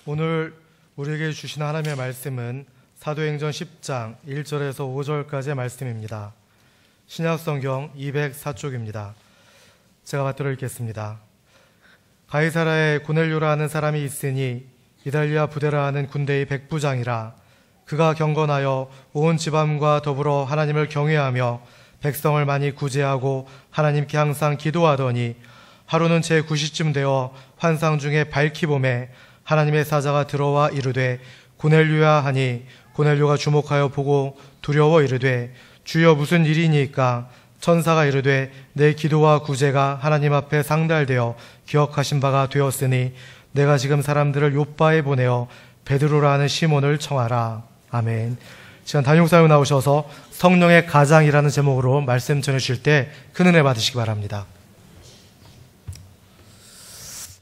오늘 우리에게 주신 하나님의 말씀은 사도행전 10장 1절에서 5절까지의 말씀입니다. 신약성경 204쪽입니다. 제가 받들어 읽겠습니다. 가이사라에 고넬료라 하는 사람이 있으니 이달리아 부데라 하는 군대의 백부장이라. 그가 경건하여 온 지방과 더불어 하나님을 경외하며 백성을 많이 구제하고 하나님께 항상 기도하더니 하루는 제9시쯤 되어 환상 중에 밝히 보매 하나님의 사자가 들어와 이르되 고넬료야 하니 고넬료가 주목하여 보고 두려워 이르되 주여 무슨 일이니까? 천사가 이르되 내 기도와 구제가 하나님 앞에 상달되어 기억하신 바가 되었으니 내가 지금 사람들을 요빠에 보내어 베드로라 하는 시몬을 청하라. 아멘. 시간 단용사역 나오셔서 성령의 가장이라는 제목으로 말씀 전해주실 때 큰 은혜 받으시기 바랍니다.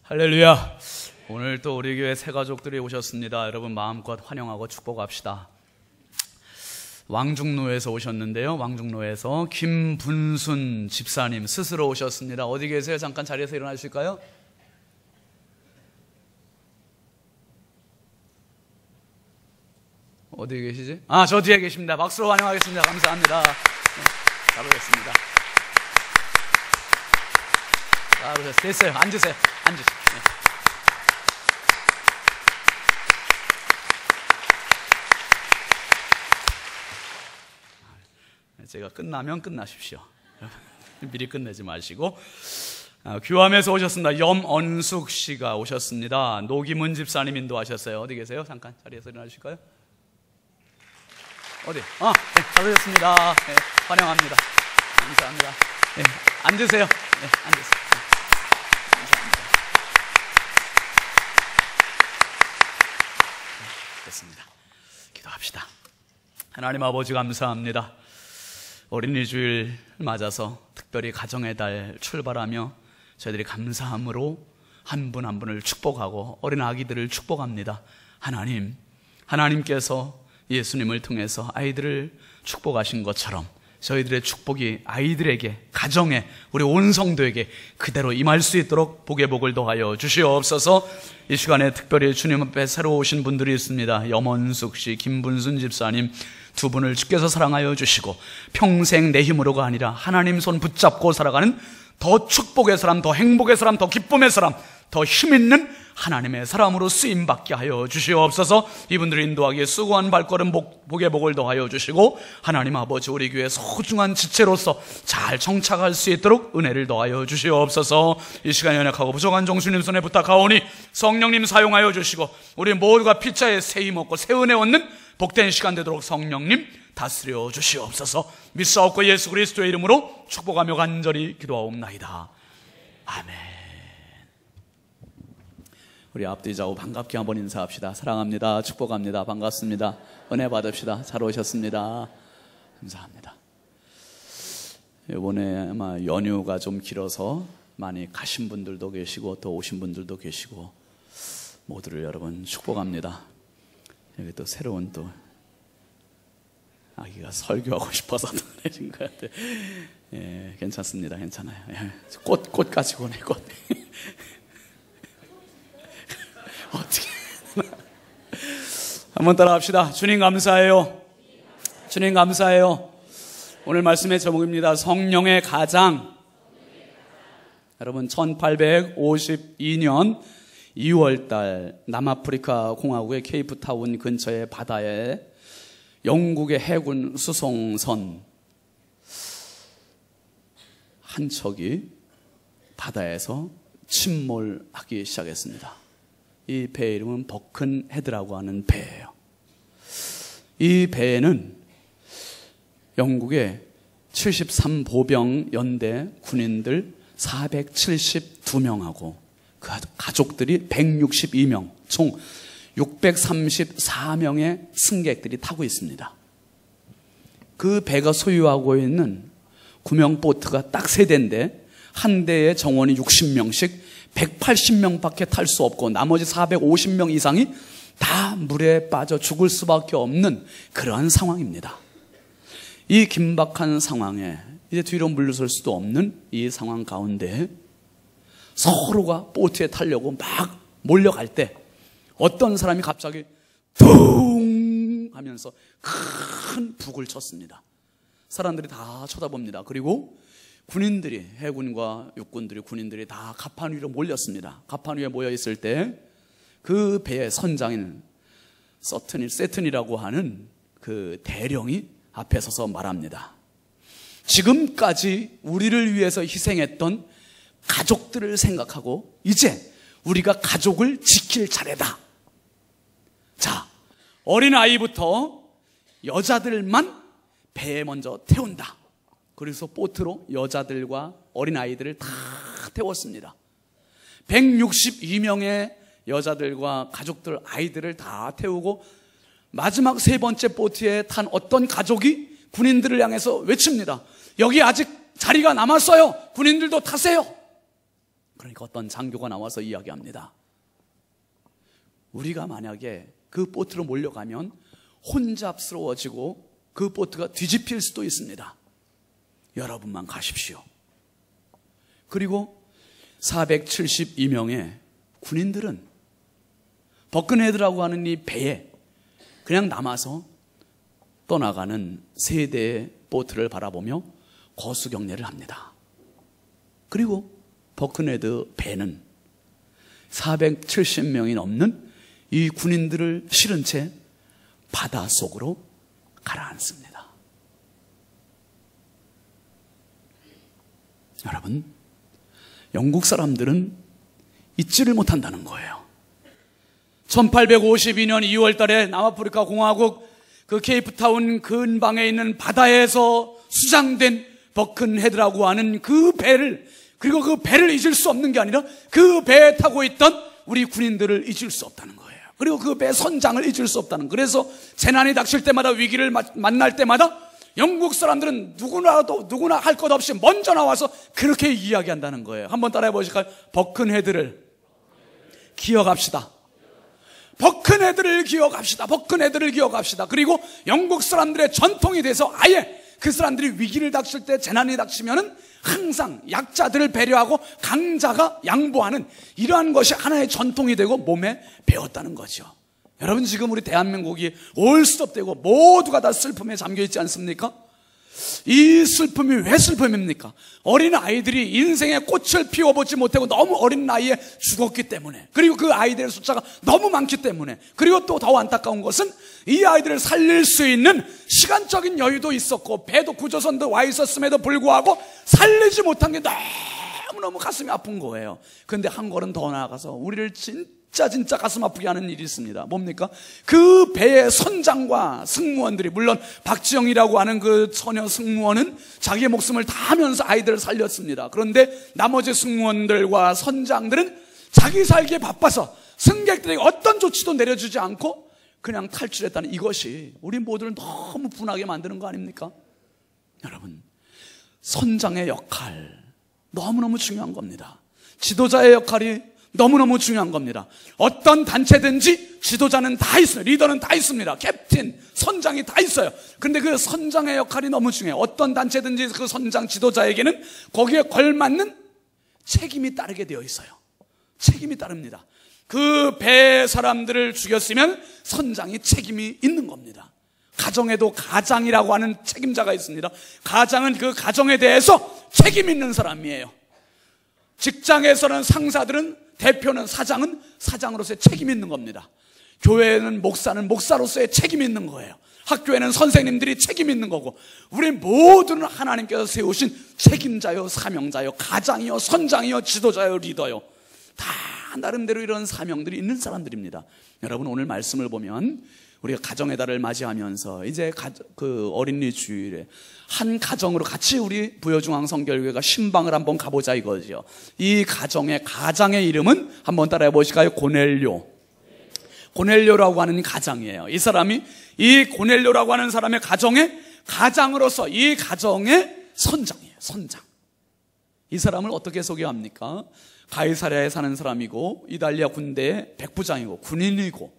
할렐루야. 오늘 또 우리 교회 새 가족들이 오셨습니다. 여러분 마음껏 환영하고 축복합시다. 왕중로에서 오셨는데요. 왕중로에서 김분순 집사님 스스로 오셨습니다. 어디 계세요? 잠깐 자리에서 일어나 주실까요? 어디 계시지? 저 뒤에 계십니다. 박수로 환영하겠습니다. 감사합니다. 네, 잘 오셨습니다. 잘 오셨어요. 됐어요. 앉으세요. 앉으세요. 네. 제가 끝나면 끝나십시오. 미리 끝내지 마시고. 귀함에서 오셨습니다. 염언숙 씨가 오셨습니다. 노기문 집사님 인도하셨어요. 어디 계세요? 잠깐 자리에서 일어나 주실까요? 어디? 네, 잘 오셨습니다. 네, 환영합니다. 감사합니다. 네, 앉으세요. 네, 앉으세요. 감사합니다. 네, 됐습니다. 기도합시다. 하나님 아버지 감사합니다. 어린이 주일 맞아서 특별히 가정의 달 출발하며 저희들이 감사함으로 한 분 한 분을 축복하고 어린 아기들을 축복합니다. 하나님께서 예수님을 통해서 아이들을 축복하신 것처럼 저희들의 축복이 아이들에게, 가정에, 우리 온 성도에게 그대로 임할 수 있도록 복의 복을 더하여 주시옵소서. 이 시간에 특별히 주님 앞에 새로 오신 분들이 있습니다. 염원숙 씨, 김분순 집사님 두 분을 주께서 사랑하여 주시고 평생 내 힘으로가 아니라 하나님 손 붙잡고 살아가는 더 축복의 사람, 더 행복의 사람, 더 기쁨의 사람, 더 힘있는 하나님의 사람으로 쓰임받게 하여 주시옵소서. 이분들을 인도하기에 수고한 발걸음 복의 복을 더하여 주시고 하나님 아버지 우리 교회 소중한 지체로서 잘 정착할 수 있도록 은혜를 더하여 주시옵소서. 이 시간 연약하고 부족한 종수님 손에 부탁하오니 성령님 사용하여 주시고 우리 모두가 피차에 새 힘 얻고 새 은혜 얻는 복된 시간 되도록 성령님 다스려 주시옵소서. 믿사옵고 예수 그리스도의 이름으로 축복하며 간절히 기도하옵나이다. 아멘. 우리 앞뒤 좌우 반갑게 한번 인사합시다. 사랑합니다. 축복합니다. 반갑습니다. 은혜 받읍시다. 잘 오셨습니다. 감사합니다. 이번에 아마 연휴가 좀 길어서 많이 가신 분들도 계시고 또 오신 분들도 계시고 모두를 여러분 축복합니다. 여기 또 새로운 또 아기가 설교하고 싶어서 보내신 것 같아요. 예, 괜찮습니다. 괜찮아요. 예, 꽃 가지고 오네, 꽃. 어떻게 한번 따라합시다. 주님 감사해요. 주님 감사해요. 오늘 말씀의 제목입니다. 성령의 가장. 여러분 1852년 2월달 남아프리카 공화국의 케이프타운 근처의 바다에 영국의 해군 수송선 한 척이 바다에서 침몰하기 시작했습니다. 이 배 이름은 버큰헤드라고 하는 배예요. 이 배에는 영국의 73보병 연대 군인들 472명하고 그 가족들이 162명, 총 634명의 승객들이 타고 있습니다. 그 배가 소유하고 있는 구명보트가 딱 3대인데 한 대에 정원이 60명씩 180명밖에 탈 수 없고 나머지 450명 이상이 다 물에 빠져 죽을 수밖에 없는 그러한 상황입니다. 이 긴박한 상황에 이제 뒤로 물러설 수도 없는 이 상황 가운데 서로가 보트에 타려고 막 몰려갈 때 어떤 사람이 갑자기 퉁 하면서 큰 북을 쳤습니다. 사람들이 다 쳐다봅니다. 그리고 군인들이, 해군과 육군들이, 군인들이 다 갑판 위로 몰렸습니다. 갑판 위에 모여 있을 때 그 배의 선장인 세튼이라고 하는 그 대령이 앞에 서서 말합니다. 지금까지 우리를 위해서 희생했던 가족들을 생각하고 이제 우리가 가족을 지킬 차례다. 자, 어린아이부터 여자들만 배에 먼저 태운다. 그래서 보트로 여자들과 어린아이들을 다 태웠습니다. 162명의 여자들과 가족들, 아이들을 다 태우고 마지막 3번째 보트에 탄 어떤 가족이 군인들을 향해서 외칩니다. 여기 아직 자리가 남았어요. 군인들도 타세요. 그러니까 어떤 장교가 나와서 이야기합니다. 우리가 만약에 그 보트로 몰려가면 혼잡스러워지고 그 보트가 뒤집힐 수도 있습니다. 여러분만 가십시오. 그리고 472명의 군인들은 버큰헤드라고 하는 이 배에 그냥 남아서 떠나가는 3대의 보트를 바라보며 거수경례를 합니다. 그리고 버큰헤드 배는 470명이 넘는 이 군인들을 실은 채 바닷속으로 가라앉습니다. 여러분, 영국 사람들은 잊지를 못한다는 거예요. 1852년 2월 달에 남아프리카 공화국 그 케이프타운 근방에 있는 바다에서 수장된 버큰헤드라고 하는 그 배를, 그리고 그 배를 잊을 수 없는 게 아니라 그 배에 타고 있던 우리 군인들을 잊을 수 없다는 거예요. 그리고 그 배 선장을 잊을 수 없다는 거예요. 그래서 재난이 닥칠 때마다, 위기를 만날 때마다 영국 사람들은 누구나 할 것 없이 먼저 나와서 그렇게 이야기한다는 거예요. 한번 따라해 보실까요? 버큰헤드를 기억합시다. 버큰헤드를 기억합시다. 버큰헤드를 기억합시다. 그리고 영국 사람들의 전통이 돼서 아예 그 사람들이 위기를 닥칠 때, 재난이 닥치면은 항상 약자들을 배려하고 강자가 양보하는 이러한 것이 하나의 전통이 되고 몸에 배웠다는 거죠. 여러분, 지금 우리 대한민국이 올스톱되고 모두가 다 슬픔에 잠겨 있지 않습니까? 이 슬픔이 왜 슬픔입니까? 어린 아이들이 인생의 꽃을 피워보지 못하고 너무 어린 나이에 죽었기 때문에, 그리고 그 아이들의 숫자가 너무 많기 때문에, 그리고 또 더 안타까운 것은 이 아이들을 살릴 수 있는 시간적인 여유도 있었고 배도 구조선도 와 있었음에도 불구하고 살리지 못한 게 너무너무 가슴이 아픈 거예요. 그런데 한 걸음 더 나아가서 우리를 진짜 가슴 아프게 하는 일이 있습니다. 뭡니까? 그 배의 선장과 승무원들이, 물론 박지영이라고 하는 그 처녀 승무원은 자기의 목숨을 다하면서 아이들을 살렸습니다. 그런데 나머지 승무원들과 선장들은 자기 살기에 바빠서 승객들에게 어떤 조치도 내려주지 않고 그냥 탈출했다는 이것이 우리 모두를 너무 분하게 만드는 거 아닙니까? 여러분, 선장의 역할 너무너무 중요한 겁니다. 지도자의 역할이 너무너무 중요한 겁니다. 어떤 단체든지 지도자는 다 있어요. 리더는 다 있습니다. 캡틴, 선장이 다 있어요. 그런데 그 선장의 역할이 너무 중요해요. 어떤 단체든지 그 선장, 지도자에게는 거기에 걸맞는 책임이 따르게 되어 있어요. 책임이 따릅니다. 그 배 사람들을 죽였으면 선장이 책임이 있는 겁니다. 가정에도 가장이라고 하는 책임자가 있습니다. 가장은 그 가정에 대해서 책임 있는 사람이에요. 직장에서는 상사들은, 대표는, 사장은 사장으로서의 책임 있는 겁니다. 교회는 목사는 목사로서의 책임 있는 거예요. 학교에는 선생님들이 책임 있는 거고, 우리 모두는 하나님께서 세우신 책임자요, 사명자요, 가장이요, 선장이요, 지도자요, 리더요, 다 나름대로 이런 사명들이 있는 사람들입니다. 여러분, 오늘 말씀을 보면 우리가 가정의 달을 맞이하면서 이제 그 어린이 주일에 한 가정으로 같이 우리 부여중앙성결교회가 신방을 한번 가보자 이거죠. 이 가장의 이름은 한번 따라해 보실까요? 고넬료라고 하는 가장이에요. 이 사람이, 이 고넬료라고 하는 사람의 가정의 가장으로서 이 가정의 선장이에요. 선장. 이 사람을 어떻게 소개합니까? 가이사랴에 사는 사람이고 이달리아 군대의 백부장이고 군인이고,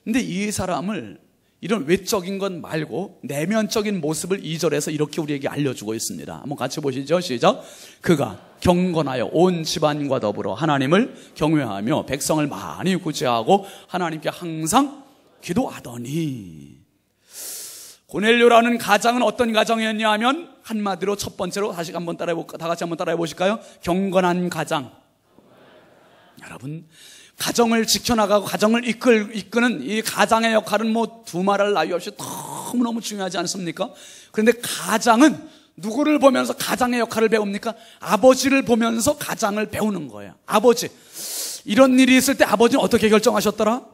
근데 이 사람을 이런 외적인 것 말고 내면적인 모습을 2절에서 이렇게 우리에게 알려주고 있습니다. 한번 같이 보시죠. 시작. 그가 경건하여 온 집안과 더불어 하나님을 경외하며 백성을 많이 구제하고 하나님께 항상 기도하더니. 고넬료라는 가장은 어떤 가정이었냐 하면, 한마디로 첫 번째로 다시 한번 다 같이 한번 따라해 보실까요? 경건한 가장. 여러분, 가정을 지켜나가고 가정을 이끄는 이 가장의 역할은 뭐 두말할 나위 없이 너무너무 중요하지 않습니까? 그런데 가장은 누구를 보면서 가장의 역할을 배웁니까? 아버지를 보면서 가장을 배우는 거예요. 아버지, 이런 일이 있을 때 아버지는 어떻게 결정하셨더라?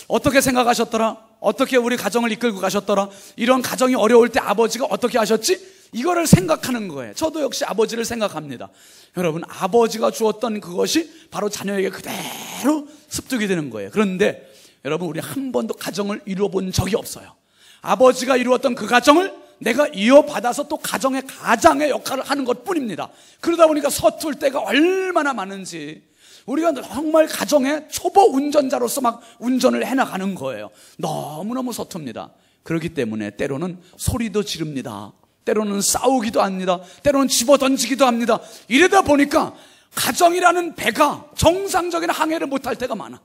어떻게 생각하셨더라? 어떻게 우리 가정을 이끌고 가셨더라? 이런 가정이 어려울 때 아버지가 어떻게 하셨지? 이거를 생각하는 거예요. 저도 역시 아버지를 생각합니다. 여러분, 아버지가 주었던 그것이 바로 자녀에게 그대로 습득이 되는 거예요. 그런데 여러분, 우리 한 번도 가정을 이루어 본 적이 없어요. 아버지가 이루었던 그 가정을 내가 이어받아서 또 가정의 가장의 역할을 하는 것 뿐입니다. 그러다 보니까 서툴 때가 얼마나 많은지, 우리가 정말 가정의 초보 운전자로서 막 운전을 해나가는 거예요. 너무너무 서툽니다. 그렇기 때문에 때로는 소리도 지릅니다. 때로는 싸우기도 합니다. 때로는 집어던지기도 합니다. 이러다 보니까 가정이라는 배가 정상적인 항해를 못할 때가 많아.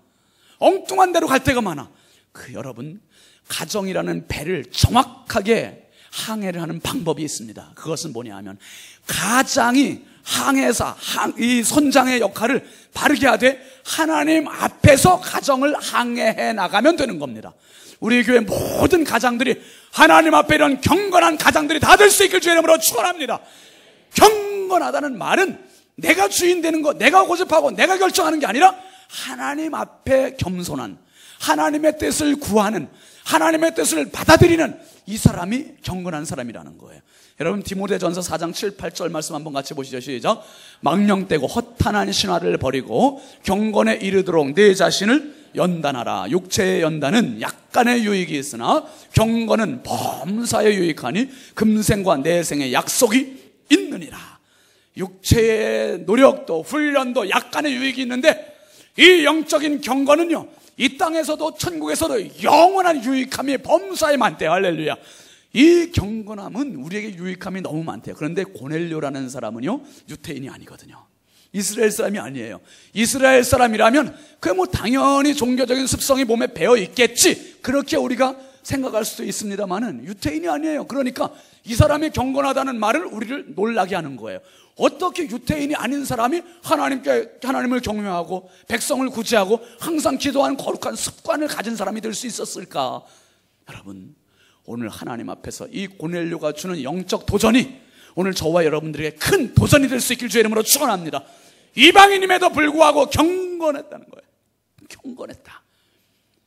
엉뚱한 데로 갈 때가 많아. 여러분, 가정이라는 배를 정확하게 항해를 하는 방법이 있습니다. 그것은 뭐냐 하면, 가장이 항해사, 이 선장의 역할을 바르게 하되 하나님 앞에서 가정을 항해해 나가면 되는 겁니다. 우리 교회 모든 가장들이 하나님 앞에 이런 경건한 가장들이 다 될 수 있길 주의 이름으로 축원합니다. 경건하다는 말은 내가 주인 되는 거, 내가 고집하고 내가 결정하는 게 아니라 하나님 앞에 겸손한, 하나님의 뜻을 구하는, 하나님의 뜻을 받아들이는 이 사람이 경건한 사람이라는 거예요. 여러분, 디모데전서 4장 7, 8절 말씀 한번 같이 보시죠. 시작. 망령되고 허탄한 신화를 버리고 경건에 이르도록 내 자신을 연단하라. 육체의 연단은 약간의 유익이 있으나 경건은 범사에 유익하니 금생과 내생의 약속이 있느니라. 육체의 노력도 훈련도 약간의 유익이 있는데, 이 영적인 경건은요, 이 땅에서도 천국에서도 영원한 유익함이 범사에 많대요. 할렐루야. 이 경건함은 우리에게 유익함이 너무 많대요. 그런데 고넬료라는 사람은요, 유태인이 아니거든요. 이스라엘 사람이 아니에요. 이스라엘 사람이라면 그 뭐 당연히 종교적인 습성이 몸에 배어 있겠지, 그렇게 우리가 생각할 수도 있습니다만은 유태인이 아니에요. 그러니까 이 사람이 경건하다는 말을 우리를 놀라게 하는 거예요. 어떻게 유태인이 아닌 사람이 하나님을 경외하고 백성을 구제하고 항상 기도하는 거룩한 습관을 가진 사람이 될 수 있었을까? 여러분, 오늘 하나님 앞에서 이 고넬료가 주는 영적 도전이 오늘 저와 여러분들에게 큰 도전이 될 수 있길 주의 이름으로 축원합니다. 이방인임에도 불구하고 경건했다는 거예요. 경건했다.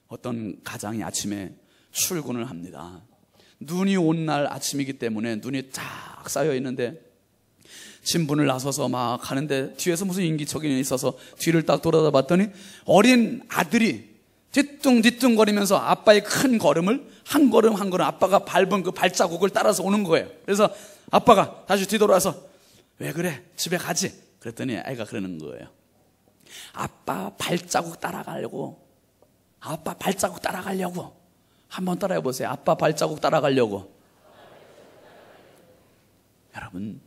어떤 가장이 아침에 출근을 합니다. 눈이 온 날 아침이기 때문에 눈이 쫙 쌓여 있는데 신분을 나서서 막 가는데 뒤에서 무슨 인기척이 있어서 뒤를 딱 돌아다 봤더니 어린 아들이 뒤뚱뒤뚱거리면서 아빠의 큰 걸음을 한 걸음 한 걸음 아빠가 밟은 그 발자국을 따라서 오는 거예요. 그래서 아빠가 다시 뒤돌아서 왜 그래? 집에 가지? 그랬더니 아이가 그러는 거예요. 아빠 발자국 따라가려고. 아빠 발자국 따라가려고. 한번 따라해 보세요. 아빠 발자국 따라가려고. 여러분,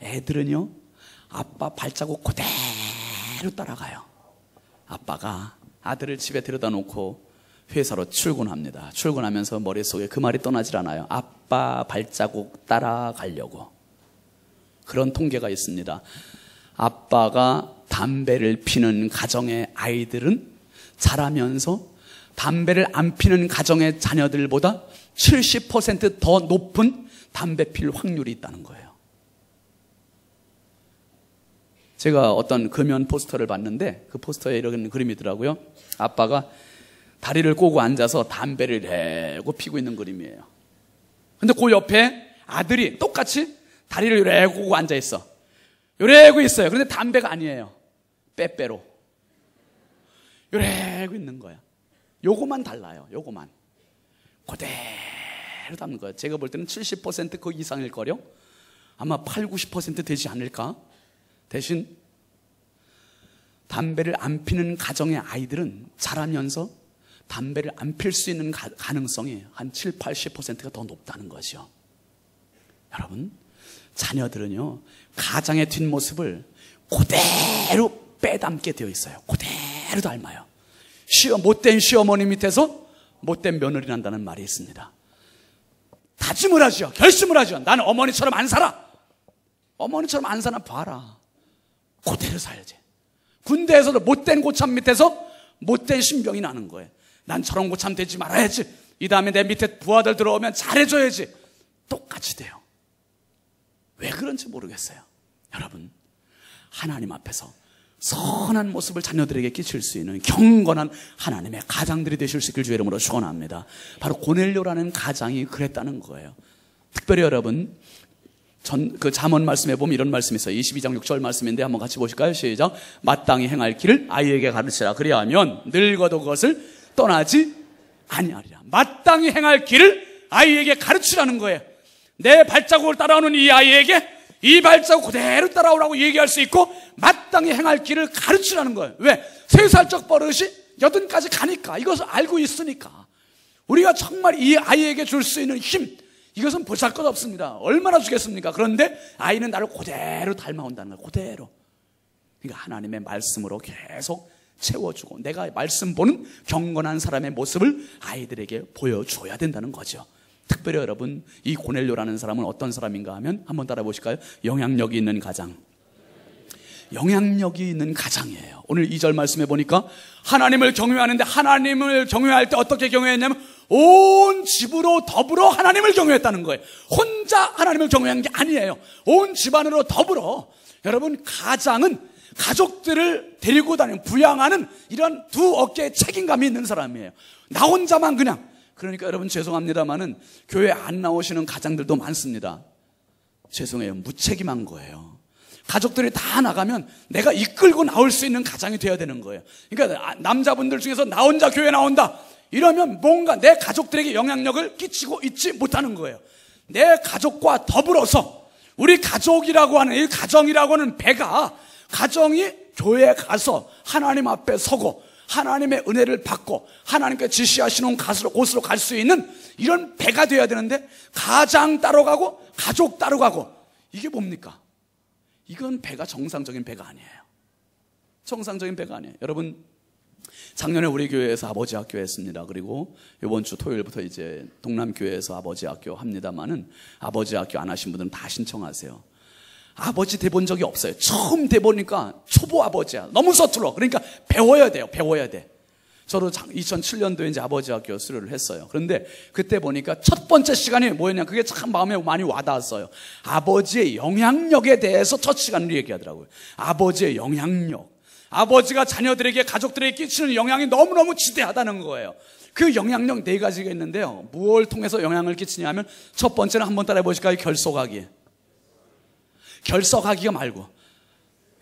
애들은요, 아빠 발자국 그대로 따라가요. 아빠가 아들을 집에 데려다 놓고 회사로 출근합니다. 출근하면서 머릿속에 그 말이 떠나질 않아요. 아빠 발자국 따라가려고. 그런 통계가 있습니다. 아빠가 담배를 피는 가정의 아이들은 자라면서 담배를 안 피는 가정의 자녀들보다 70% 더 높은 담배 필 확률이 있다는 거예요. 제가 어떤 금연 포스터를 봤는데 그 포스터에 이런 그림이 있더라고요. 아빠가 다리를 꼬고 앉아서 담배를 내고 피고 있는 그림이에요. 근데 그 옆에 아들이 똑같이 다리를 요래고 꼬고 앉아있어. 요래고 있어요. 그런데 담배가 아니에요. 빼빼로. 요래고 있는 거야. 요거만 달라요. 요거만. 그대로 담는 거예요. 제가 볼 때는 70% 그 이상일 거요. 아마 8, 90% 되지 않을까? 대신 담배를 안 피는 가정의 아이들은 자라면서 담배를 안 필 수 있는 가능성이 한 7, 80%가 더 높다는 것이요. 여러분, 자녀들은요, 가장의 뒷모습을 그대로 빼닮게 되어 있어요. 그대로 닮아요. 못된 시어머니 밑에서 못된 며느리 난다는 말이 있습니다. 다짐을 하죠. 결심을 하죠. 나는 어머니처럼 안 살아. 어머니처럼 안 사나 봐라. 그대로 살야지. 군대에서도 못된 고참 밑에서 못된 신병이 나는 거예요. 난 저런 고참 되지 말아야지. 이 다음에 내 밑에 부하들 들어오면 잘해줘야지. 똑같이 돼요. 왜 그런지 모르겠어요. 여러분, 하나님 앞에서 선한 모습을 자녀들에게 끼칠 수 있는 경건한 하나님의 가장들이 되실 수 있길 주의 이름으로 축원합니다. 바로 고넬료라는 가장이 그랬다는 거예요. 특별히 여러분, 그 잠언 말씀에 보면 이런 말씀이 있어요. 22장 6절 말씀인데 한번 같이 보실까요? 시작. 마땅히 행할 길을 아이에게 가르치라. 그리하면 늙어도 그것을 떠나지 아니하리라. 마땅히 행할 길을 아이에게 가르치라는 거예요. 내 발자국을 따라오는 이 아이에게 이 발자국 그대로 따라오라고 얘기할 수 있고 마땅히 행할 길을 가르치라는 거예요. 왜? 3살적 버릇이 80까지 가니까, 이것을 알고 있으니까. 우리가 정말 이 아이에게 줄 수 있는 힘, 이것은 보잘것없습니다. 얼마나 주겠습니까? 그런데 아이는 나를 그대로 닮아온다는 거예요. 그대로. 그러니까 하나님의 말씀으로 계속 채워주고 내가 말씀 보는 경건한 사람의 모습을 아이들에게 보여줘야 된다는 거죠. 특별히 여러분, 이 고넬료라는 사람은 어떤 사람인가 하면 한번 따라 보실까요? 영향력이 있는 가장. 영향력이 있는 가장이에요. 오늘 2절 말씀해 보니까 하나님을 경외하는데, 하나님을 경외할 때 어떻게 경외했냐면 온 집으로 더불어 하나님을 경외했다는 거예요. 혼자 하나님을 경외한 게 아니에요. 온 집안으로 더불어. 여러분, 가장은 가족들을 데리고 다니는, 부양하는 이런 두 어깨에 책임감이 있는 사람이에요. 나 혼자만 그냥. 그러니까 여러분, 죄송합니다만은 교회 안 나오시는 가장들도 많습니다. 죄송해요. 무책임한 거예요. 가족들이 다 나가면 내가 이끌고 나올 수 있는 가장이 돼야 되는 거예요. 그러니까 남자분들 중에서 나 혼자 교회 나온다 이러면 뭔가 내 가족들에게 영향력을 끼치고 있지 못하는 거예요. 내 가족과 더불어서 우리 가족이라고 하는, 이 가정이라고 하는 배가, 가정이 교회에 가서 하나님 앞에 서고 하나님의 은혜를 받고 하나님께 지시하시는 곳으로 갈 수 있는 이런 배가 되어야 되는데, 가장 따로 가고 가족 따로 가고, 이게 뭡니까? 이건 배가 정상적인 배가 아니에요. 정상적인 배가 아니에요. 여러분, 작년에 우리 교회에서 아버지 학교 했습니다. 그리고 이번 주 토요일부터 이제 동남교회에서 아버지 학교 합니다만은, 아버지 학교 안 하신 분들은 다 신청하세요. 아버지 돼본 적이 없어요. 처음 돼보니까 초보 아버지야. 너무 서툴러. 그러니까 배워야 돼요. 배워야 돼. 저도 2007년도에 이제 아버지 학교 수료를 했어요. 그런데 그때 보니까 첫 번째 시간이 뭐였냐, 그게 참 마음에 많이 와닿았어요. 아버지의 영향력에 대해서 첫 시간을 얘기하더라고요. 아버지의 영향력. 아버지가 자녀들에게, 가족들에게 끼치는 영향이 너무너무 지대하다는 거예요. 그 영향력 4가지가 있는데요. 무엇을 통해서 영향을 끼치냐 하면, 첫 번째는 한번 따라해 보실까요? 결속하기. 결석하기가 말고,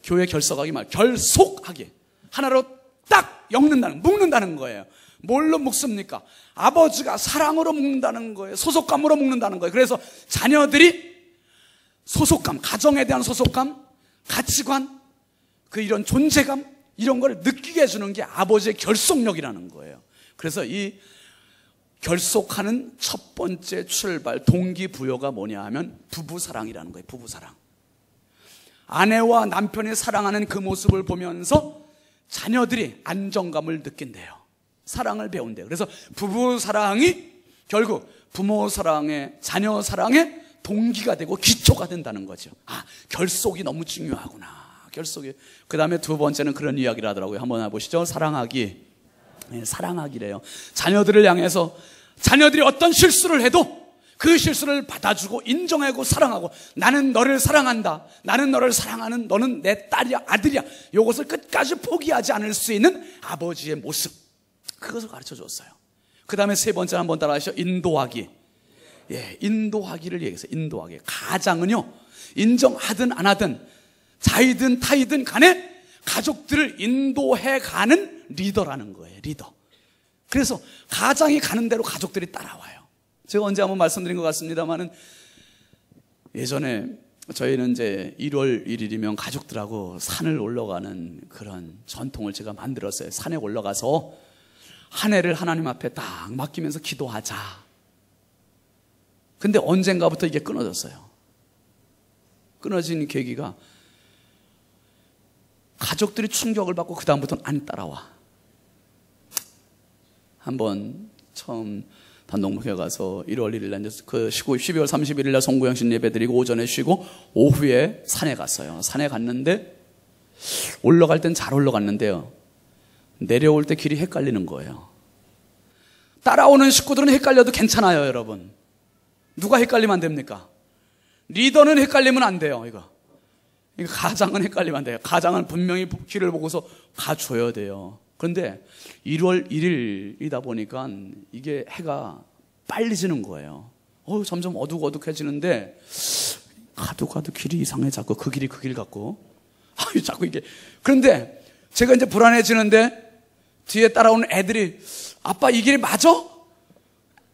교회 결석하기 말고 결속하기. 하나로 딱 묶는다는 거예요. 뭘로 묶습니까? 아버지가 사랑으로 묶는다는 거예요. 소속감으로 묶는다는 거예요. 그래서 자녀들이 소속감, 가정에 대한 소속감, 가치관, 그 이런 존재감, 이런 걸 느끼게 해주는 게 아버지의 결속력이라는 거예요. 그래서 이 결속하는 첫 번째 출발, 동기부여가 뭐냐 하면 부부사랑이라는 거예요. 부부사랑. 아내와 남편이 사랑하는 그 모습을 보면서 자녀들이 안정감을 느낀대요. 사랑을 배운대요. 그래서 부부 사랑이 결국 부모 사랑에, 자녀 사랑에 동기가 되고 기초가 된다는 거죠. 아, 결속이 너무 중요하구나. 결속이. 그 다음에 두 번째는 그런 이야기를 하더라고요. 한번 해보시죠. 사랑하기. 네, 사랑하기래요. 자녀들을 향해서 자녀들이 어떤 실수를 해도 그 실수를 받아주고 인정하고 사랑하고, 나는 너를 사랑한다, 나는 너를 사랑하는, 너는 내 딸이야, 아들이야, 이것을 끝까지 포기하지 않을 수 있는 아버지의 모습, 그것을 가르쳐 줬어요. 그 다음에 세 번째 한번 따라하시죠. 인도하기. 예, 인도하기를 얘기했어요. 인도하기. 가장은요, 인정하든 안 하든 자이든 타이든 간에 가족들을 인도해가는 리더라는 거예요. 리더. 그래서 가장이 가는 대로 가족들이 따라와요. 제가 언제 한번 말씀드린 것 같습니다만은, 예전에 저희는 이제 1월 1일이면 가족들하고 산을 올라가는 그런 전통을 제가 만들었어요. 산에 올라가서 한 해를 하나님 앞에 딱 맡기면서 기도하자. 근데 언젠가부터 이게 끊어졌어요. 끊어진 계기가 가족들이 충격을 받고 그 다음부터는 안 따라와. 한번 처음 단독목회 가서 1월 1일 날 그 12월 31일 날 송구영신 예배 드리고 오전에 쉬고 오후에 산에 갔어요. 산에 갔는데 올라갈 땐 잘 올라갔는데요, 내려올 때 길이 헷갈리는 거예요. 따라오는 식구들은 헷갈려도 괜찮아요, 여러분. 누가 헷갈리면 안 됩니까? 리더는 헷갈리면 안 돼요. 이거 가장은 헷갈리면 안 돼요. 가장은 분명히 길을 보고서 가줘야 돼요. 그런데 1월 1일이다 보니까 이게 해가 빨리 지는 거예요. 점점 어둑어둑해지는데 가도 길이 이상해. 자꾸 그 길이 그 길 같고, 자꾸 이게. 그런데 제가 이제 불안해지는데 뒤에 따라오는 애들이 아빠 이 길이 맞아?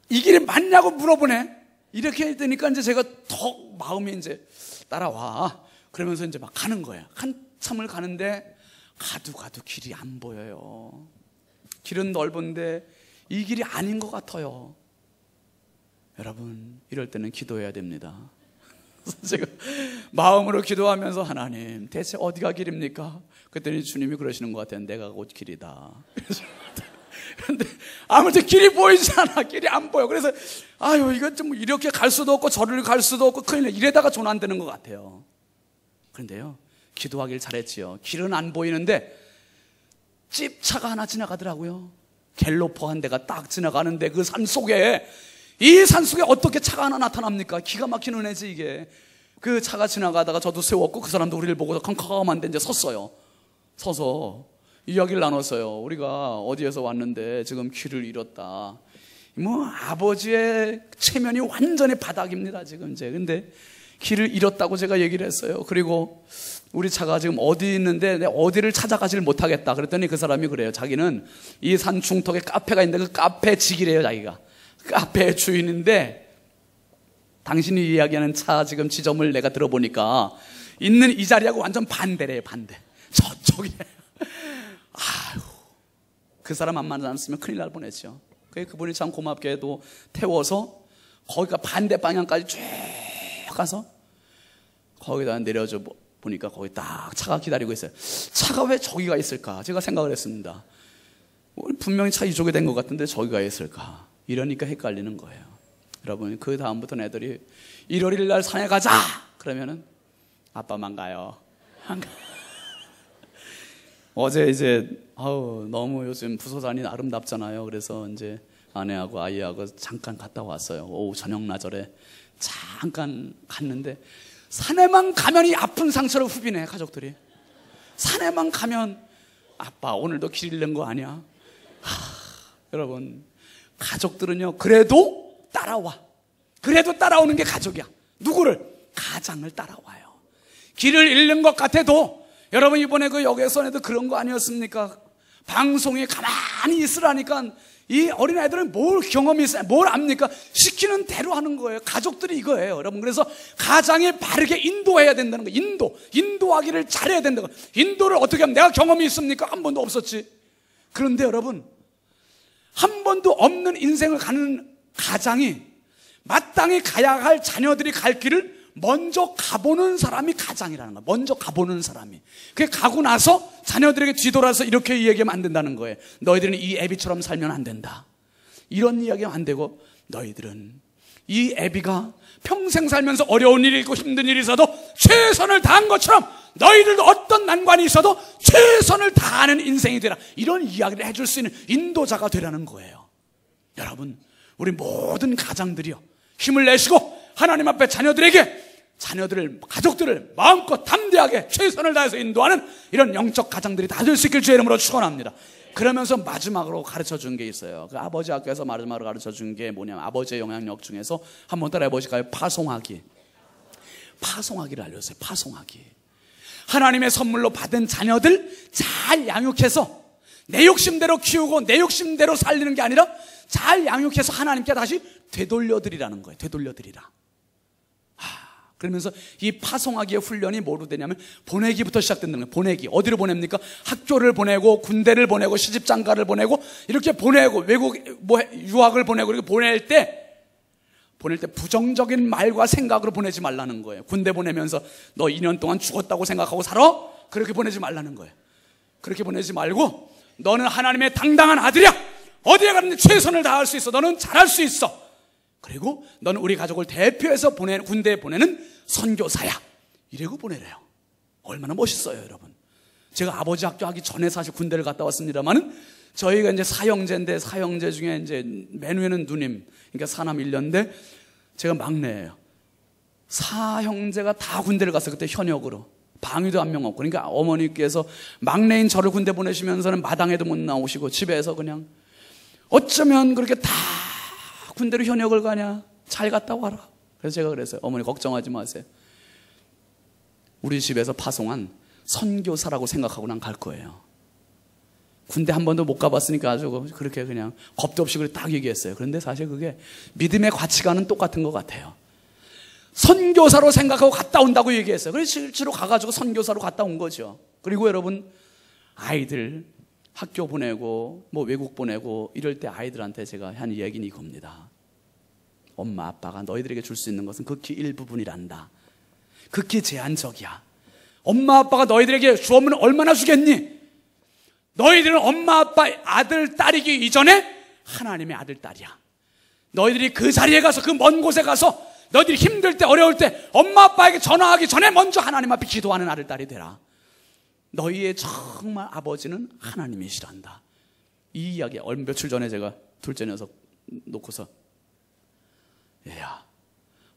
이 길이 맞냐고 물어보네. 이렇게 되니까 이제 제가 더 마음이 이제 따라와. 그러면서 이제 막 가는 거예요. 한참을 가는데 가도 길이 안 보여요. 길은 넓은데 이 길이 아닌 것 같아요. 여러분, 이럴 때는 기도해야 됩니다. 제가 마음으로 기도하면서, 하나님 대체 어디가 길입니까? 그랬더니 주님이 그러시는 것 같아요. 내가 곧 길이다. 그런데 아무튼 길이 보이지 않아. 길이 안 보여. 그래서 이거 좀 이렇게 갈 수도 없고 저를 갈 수도 없고 큰일 나. 이래다가 전 안 되는 것 같아요. 그런데요, 기도하길 잘했지요. 길은 안 보이는데 찝차가 하나 지나가더라고요. 갤로퍼 한 대가 딱 지나가는데 그 산속에, 이 산속에 어떻게 차가 하나 나타납니까? 기가 막힌 은혜지 이게. 그 차가 지나가다가 저도 세웠고 그 사람도 우리를 보고서 컴컴한데 이제 섰어요. 서서 이야기를 나눴어요. 우리가 어디에서 왔는데 지금 길을 잃었다. 아버지의 체면이 완전히 바닥입니다 지금 이제. 근데 길을 잃었다고 제가 얘기를 했어요. 그리고 우리 차가 지금 어디 있는데 내가 어디를 찾아가지를 못하겠다. 그랬더니 그 사람이 그래요. 자기는 이 산 중턱에 카페가 있는데 그 카페 직이래요. 자기가 카페 주인인데, 당신이 이야기하는 차 지금 지점을 내가 들어보니까 있는 이 자리하고 완전 반대래요. 반대. 저쪽이래요. 그 사람 안 만났으면 큰일 날 뻔했죠. 그분이 참 고맙게도 태워서 거기가 반대 방향까지 쭉 가서 거기다 내려줘 보니까 거기 딱 차가 기다리고 있어요. 차가 왜 저기가 있을까? 제가 생각을 했습니다. 분명히 차 이쪽에 된 것 같은데 저기가 있을까? 이러니까 헷갈리는 거예요. 여러분, 그 다음부터는 애들이 1월 1일 날 산에 가자! 그러면은 아빠만 가요. 안 가. 어제 이제 너무 요즘 부소산이 아름답잖아요. 그래서 이제 아내하고 아이하고 잠깐 갔다 왔어요. 오후 저녁 나절에 잠깐 갔는데 산에만 가면 이 아픈 상처를 후비네. 가족들이 산에만 가면 아빠 오늘도 길 잃는 거 아니야? 여러분, 가족들은요 그래도 따라와. 그래도 따라오는 게 가족이야. 누구를? 가장을 따라와요. 길을 잃는 것 같아도, 여러분 이번에 그 여객선에도 그런 거 아니었습니까? 방송에 가만히 있으라니까 이 어린아이들은 뭘 경험이 있어요? 뭘 압니까? 시키는 대로 하는 거예요. 가족들이 이거예요, 여러분. 그래서 가장이 바르게 인도해야 된다는 거예요. 인도하기를 잘해야 된다는 거예요. 인도를 어떻게 하면, 내가 경험이 있습니까? 한 번도 없었지. 그런데 여러분, 한 번도 없는 인생을 가는 가장이 마땅히 가야 할 자녀들이 갈 길을 먼저 가보는 사람이 가장이라는 거예요. 먼저 가보는 사람이. 그게 가고 나서 자녀들에게 뒤돌아서 이렇게 이야기하면 안 된다는 거예요. 너희들은 이 애비처럼 살면 안 된다. 이런 이야기하면 안 되고, 너희들은 이 애비가 평생 살면서 어려운 일이 있고 힘든 일이 있어도 최선을 다한 것처럼 너희들도 어떤 난관이 있어도 최선을 다하는 인생이 되라. 이런 이야기를 해줄 수 있는 인도자가 되라는 거예요. 여러분, 우리 모든 가장들이요, 힘을 내시고 하나님 앞에 자녀들을, 가족들을 마음껏 담대하게 최선을 다해서 인도하는 이런 영적 가장들이 다 될 수 있길 주의 이름으로 축원합니다. 그러면서 마지막으로 가르쳐 준 게 있어요. 그 아버지 학교에서 마지막으로 가르쳐 준 게 뭐냐면, 아버지의 영향력 중에서 한번 따라해 보실까요? 파송하기. 파송하기를 알려줬어요. 파송하기. 하나님의 선물로 받은 자녀들 잘 양육해서 내 욕심대로 키우고 내 욕심대로 살리는 게 아니라 잘 양육해서 하나님께 다시 되돌려드리라는 거예요. 되돌려드리라. 그러면서 이 파송하기의 훈련이 뭐로 되냐면 보내기부터 시작된다는 거예요. 보내기. 어디로 보냅니까? 학교를 보내고 군대를 보내고 시집장가를 보내고 이렇게 보내고 외국 유학을 보내고 이렇게 보낼 때 부정적인 말과 생각으로 보내지 말라는 거예요. 군대 보내면서 너 2년 동안 죽었다고 생각하고 살아? 그렇게 보내지 말라는 거예요. 그렇게 보내지 말고 너는 하나님의 당당한 아들이야. 어디에 가든지 최선을 다할 수 있어. 너는 잘할 수 있어. 그리고 너는 우리 가족을 대표해서 군대에 보내는 선교사야. 이러고 보내래요. 얼마나 멋있어요, 여러분. 제가 아버지 학교 하기 전에 사실 군대를 갔다 왔습니다만은 저희가 이제 사형제인데, 사형제 중에 이제 맨 위에는 누님, 그러니까 사남 1년인데 제가 막내예요. 사형제가 다 군대를 갔어요. 그때 현역으로. 방위도 한 명 없고. 그러니까 어머니께서 막내인 저를 군대 보내시면서는 마당에도 못 나오시고 집에서 그냥 어쩌면 그렇게 다 군대로 현역을 가냐? 잘 갔다 와라. 그래서 제가 그랬어요. 어머니 걱정하지 마세요. 우리 집에서 파송한 선교사라고 생각하고 난 갈 거예요. 군대 한 번도 못 가봤으니까 아주 그렇게 그냥 겁도 없이 그렇게 딱 얘기했어요. 그런데 사실 그게 믿음의 가치관은 똑같은 것 같아요. 선교사로 생각하고 갔다 온다고 얘기했어요. 그래서 실제로 가가지고 선교사로 갔다 온 거죠. 그리고 여러분, 아이들 학교 보내고 뭐 외국 보내고 이럴 때 아이들한테 제가 한 이야기는 이겁니다. 엄마 아빠가 너희들에게 줄 수 있는 것은 극히 일부분이란다. 극히 제한적이야. 엄마 아빠가 너희들에게 주었으면 얼마나 주겠니? 너희들은 엄마 아빠 아들 딸이기 이전에 하나님의 아들 딸이야. 너희들이 그 자리에 가서, 그 먼 곳에 가서 너희들이 힘들 때 어려울 때 엄마 아빠에게 전화하기 전에 먼저 하나님 앞에 기도하는 아들 딸이 되라. 너희의 정말 아버지는 하나님이시란다. 이 이야기 며칠 전에 제가 둘째 녀석 놓고서, 얘야,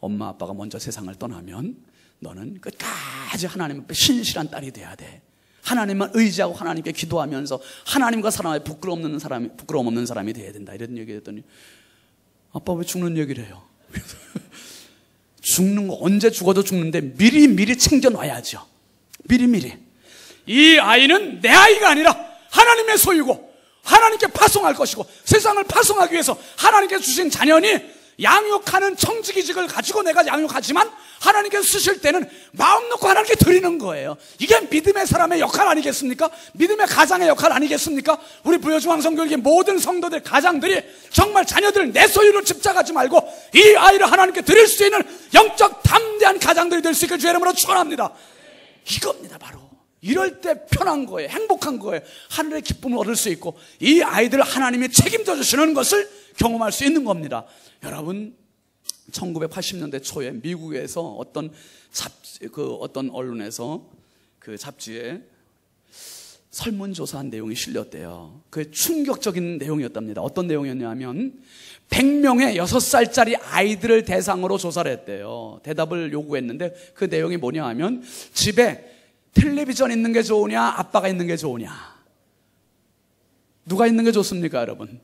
엄마 아빠가 먼저 세상을 떠나면 너는 끝까지 하나님 앞에 신실한 딸이 돼야 돼. 하나님만 의지하고 하나님께 기도하면서 하나님과 사람의 부끄러움 없는 사람이 돼야 된다. 이런 얘기 했더니, 아빠 왜 죽는 얘기를 해요? 죽는 거, 언제 죽어도 죽는데 미리 챙겨놔야죠. 미리. 이 아이는 내 아이가 아니라 하나님의 소유고 하나님께 파송할 것이고, 세상을 파송하기 위해서 하나님께 주신 자녀니 양육하는 청지기직을 가지고 내가 양육하지만 하나님께서 쓰실 때는 마음 놓고 하나님께 드리는 거예요. 이게 믿음의 사람의 역할 아니겠습니까? 믿음의 가장의 역할 아니겠습니까? 우리 부여중앙성교회 모든 성도들, 가장들이 정말 자녀들을 내 소유로 집착하지 말고 이 아이를 하나님께 드릴 수 있는 영적 담대한 가장들이 될 수 있길 주의 이름으로 축원합니다. 이겁니다. 바로 이럴 때 편한 거예요. 행복한 거예요. 하늘의 기쁨을 얻을 수 있고 이 아이들을 하나님이 책임져 주시는 것을 경험할 수 있는 겁니다. 여러분, 1980년대 초에 미국에서 어떤 언론에서 그 잡지에 설문조사한 내용이 실렸대요. 그게 충격적인 내용이었답니다. 어떤 내용이었냐면 100명의 6살짜리 아이들을 대상으로 조사를 했대요. 대답을 요구했는데 그 내용이 뭐냐 하면, 집에 텔레비전 있는 게 좋으냐, 아빠가 있는 게 좋으냐. 누가 있는 게 좋습니까, 여러분?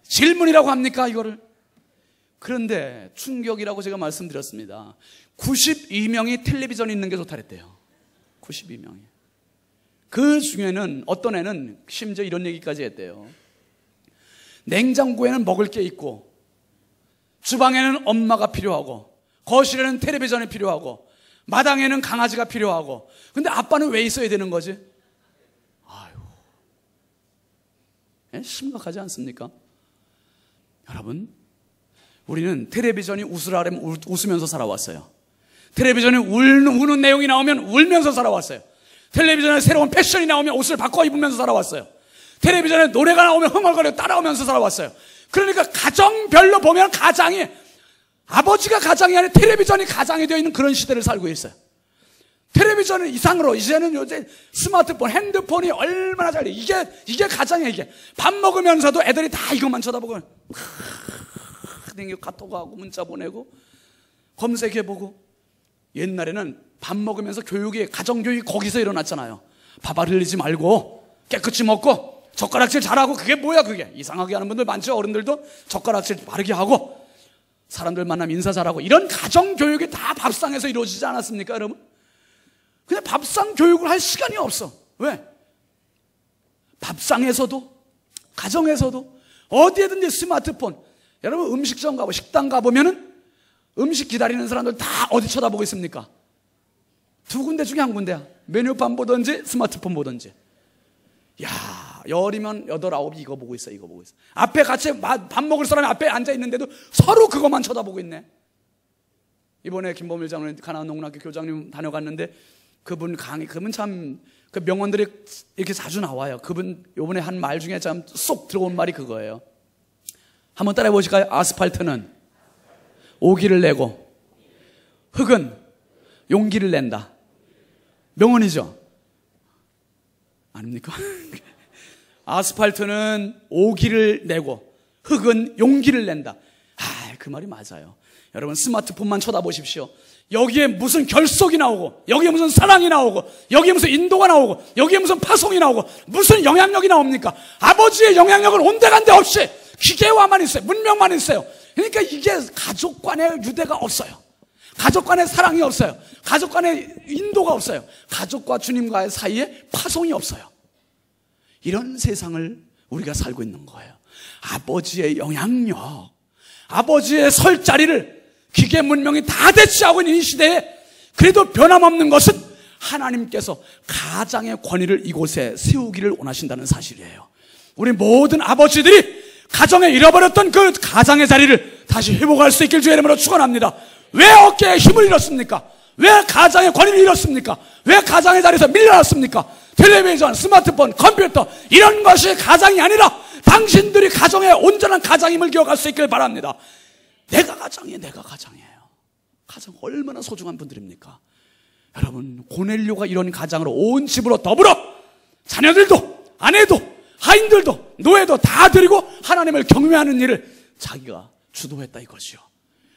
질문이라고 합니까, 이거를? 그런데 충격이라고 제가 말씀드렸습니다. 92명이 텔레비전이 있는 게 좋다 그랬대요. 92명이. 그 중에는 어떤 애는 심지어 이런 얘기까지 했대요. 냉장고에는 먹을 게 있고, 주방에는 엄마가 필요하고, 거실에는 텔레비전이 필요하고, 마당에는 강아지가 필요하고, 근데 아빠는 왜 있어야 되는 거지? 아유, 심각하지 않습니까? 여러분, 우리는 텔레비전이 웃으라면 웃으면서 살아왔어요. 텔레비전에 우는 내용이 나오면 울면서 살아왔어요. 텔레비전에 새로운 패션이 나오면 옷을 바꿔 입으면서 살아왔어요. 텔레비전에 노래가 나오면 흥얼거리고 따라오면서 살아왔어요. 그러니까 가정별로 보면 가장이, 아버지가 가장이 아니라 텔레비전이 가장이 되어 있는 그런 시대를 살고 있어요. 텔레비전은 이상으로, 이제는 요새 스마트폰, 핸드폰이 얼마나 잘 돼. 이게 가장이에요, 이게. 밥 먹으면서도 애들이 다 이것만 쳐다보고, 카톡하고 문자 보내고, 검색해보고. 옛날에는 밥 먹으면서 가정교육이 거기서 일어났잖아요. 밥알 흘리지 말고, 깨끗이 먹고, 젓가락질 잘하고. 그게 뭐야, 그게. 이상하게 하는 분들 많죠. 어른들도 젓가락질 바르게 하고, 사람들 만나면 인사 잘하고. 이런 가정교육이 다 밥상에서 이루어지지 않았습니까, 여러분? 근데 밥상 교육을 할 시간이 없어. 왜? 밥상에서도, 가정에서도, 어디에든지 스마트폰. 여러분 음식점 가고 식당 가보면은 음식 기다리는 사람들 다 어디 쳐다보고 있습니까? 두 군데 중에 한 군데야. 메뉴판 보든지 스마트폰 보든지. 야, 열이면 8, 9이 이거 보고 있어, 이거 보고 있어. 앞에 같이 밥 먹을 사람이 앞에 앉아 있는데도 서로 그것만 쳐다보고 있네. 이번에 김범일 장로님 가나안 농락교 교장님 다녀갔는데 그분 참, 그 명언들이 이렇게 자주 나와요. 그분 요번에 한 말 중에 참 쏙 들어온 말이 그거예요. 한번 따라해 보실까요? 아스팔트는 오기를 내고 흙은 용기를 낸다. 명언이죠? 아닙니까? 아스팔트는 오기를 내고 흙은 용기를 낸다. 그 말이 맞아요. 여러분 스마트폰만 쳐다보십시오. 여기에 무슨 결속이 나오고, 여기에 무슨 사랑이 나오고, 여기에 무슨 인도가 나오고, 여기에 무슨 파송이 나오고, 무슨 영향력이 나옵니까? 아버지의 영향력은 온데간데 없이 기계화만 있어요. 문명만 있어요. 그러니까 이게 가족 간의 유대가 없어요. 가족 간의 사랑이 없어요. 가족 간의 인도가 없어요. 가족과 주님과의 사이에 파송이 없어요. 이런 세상을 우리가 살고 있는 거예요. 아버지의 영향력, 아버지의 설 자리를 기계 문명이 다 대체하고 있는 이 시대에 그래도 변함없는 것은 하나님께서 가장의 권위를 이곳에 세우기를 원하신다는 사실이에요. 우리 모든 아버지들이 가정에 잃어버렸던 그 가장의 자리를 다시 회복할 수 있길 주의 이름으로 축원합니다. 왜 어깨에 힘을 잃었습니까? 왜 가장의 권위를 잃었습니까? 왜 가장의 자리에서 밀려났습니까? 텔레비전, 스마트폰, 컴퓨터 이런 것이 가장이 아니라 당신들이 가정의 온전한 가장임을 기억할 수 있길 바랍니다. 내가 가장이에요. 가장 얼마나 소중한 분들입니까? 여러분 고넬료가 이런 가장으로 온 집으로 더불어 자녀들도 아내도 하인들도 노예도 다 데리고 하나님을 경외하는 일을 자기가 주도했다 이것이요.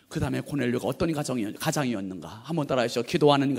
그 다음에 고넬료가 어떤 가장이었는가? 한번 따라하시죠. 기도하는